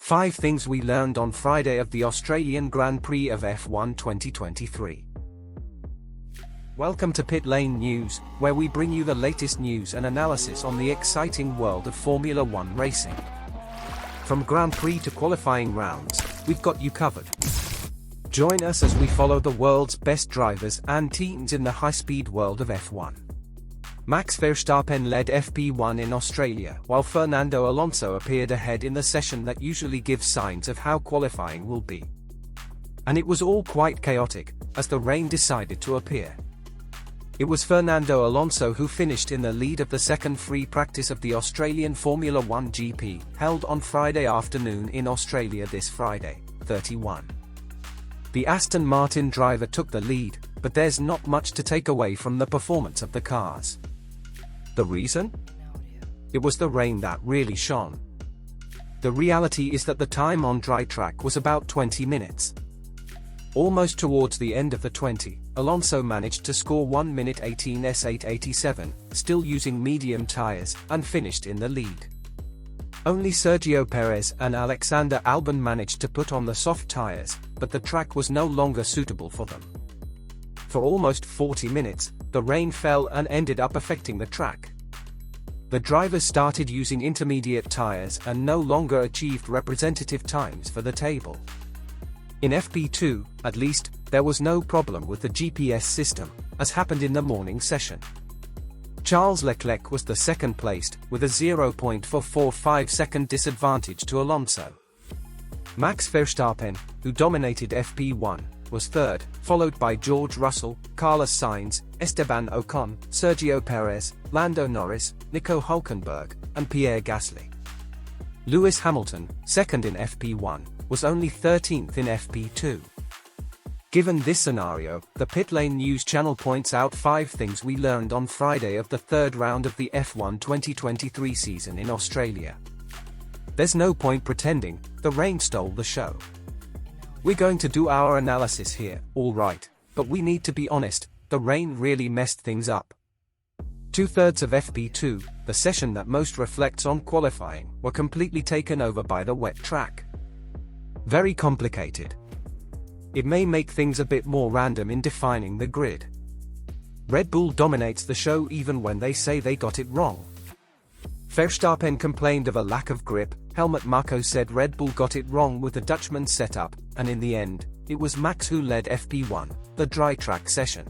5 things we learned on Friday of the Australian Grand Prix of F1 2023. Welcome to Pit Lane News, where we bring you the latest news and analysis on the exciting world of Formula One racing. From Grand Prix to qualifying rounds, we've got you covered. Join us as we follow the world's best drivers and teams in the high-speed world of F1. Max Verstappen led FP1 in Australia, while Fernando Alonso appeared ahead in the session that usually gives signs of how qualifying will be. And it was all quite chaotic, as the rain decided to appear. It was Fernando Alonso who finished in the lead of the second free practice of the Australian Formula One GP, held on Friday afternoon in Australia this Friday, 31. The Aston Martin driver took the lead, but there's not much to take away from the performance of the cars. The reason? It was the rain that really shone. The reality is that the time on dry track was about 20 minutes. Almost towards the end of the 20, Alonso managed to score 1 minute 18s887, still using medium tyres, and finished in the lead. Only Sergio Perez and Alexander Albon managed to put on the soft tyres, but the track was no longer suitable for them. For almost 40 minutes, the rain fell and ended up affecting the track. The drivers started using intermediate tyres and no longer achieved representative times for the table. In FP2, at least, there was no problem with the GPS system, as happened in the morning session. Charles Leclerc was the second placed, with a 0.445 second disadvantage to Alonso. Max Verstappen, who dominated FP1, was third, followed by George Russell, Carlos Sainz, Esteban Ocon, Sergio Perez, Lando Norris, Nico Hülkenberg, and Pierre Gasly. Lewis Hamilton, second in FP1, was only 13th in FP2. Given this scenario, the Pit Lane News channel points out 5 things we learned on Friday of the third round of the F1 2023 season in Australia. There's no point pretending the rain stole the show. We're going to do our analysis here, alright, but we need to be honest, the rain really messed things up. 2/3 of FP2, the session that most reflects on qualifying, were completely taken over by the wet track. Very complicated. It may make things a bit more random in defining the grid. Red Bull dominates the show even when they say they got it wrong. Verstappen complained of a lack of grip, Helmut Marko said Red Bull got it wrong with the Dutchman setup, and in the end, it was Max who led FP1, the dry track session.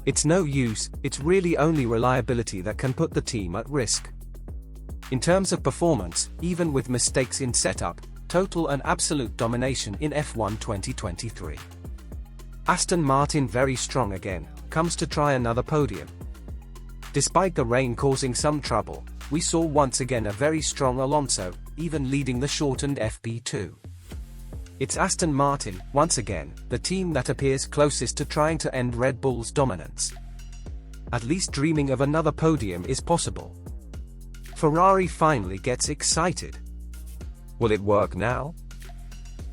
It's no use, it's really only reliability that can put the team at risk. In terms of performance, even with mistakes in setup, total and absolute domination in F1 2023. Aston Martin very strong again, comes to try another podium. Despite the rain causing some trouble, we saw once again a very strong Alonso, even leading the shortened FP2. It's Aston Martin, once again, the team that appears closest to trying to end Red Bull's dominance. At least dreaming of another podium is possible. Ferrari finally gets excited. Will it work now?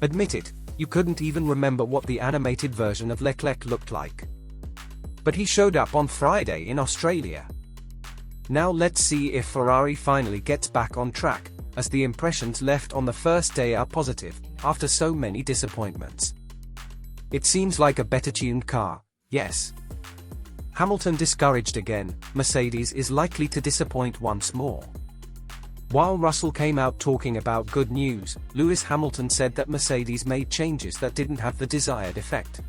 Admit it, you couldn't even remember what the animated version of Leclerc looked like. But he showed up on Friday in Australia. Now let's see if Ferrari finally gets back on track, as the impressions left on the first day are positive, after so many disappointments. It seems like a better-tuned car, yes. Hamilton discouraged again, Mercedes is likely to disappoint once more. While Russell came out talking about good news, Lewis Hamilton said that Mercedes made changes that didn't have the desired effect.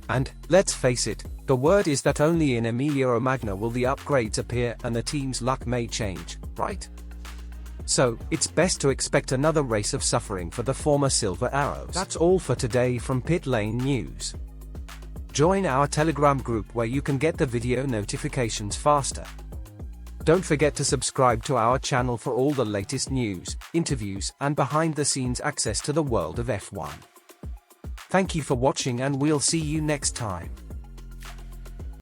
And, let's face it, the word is that only in Emilia-Romagna will the upgrades appear and the team's luck may change, right? So, it's best to expect another race of suffering for the former Silver Arrows. That's all for today from Pit Lane News. Join our Telegram group where you can get the video notifications faster. Don't forget to subscribe to our channel for all the latest news, interviews, and behind-the-scenes access to the world of F1. Thank you for watching and we'll see you next time.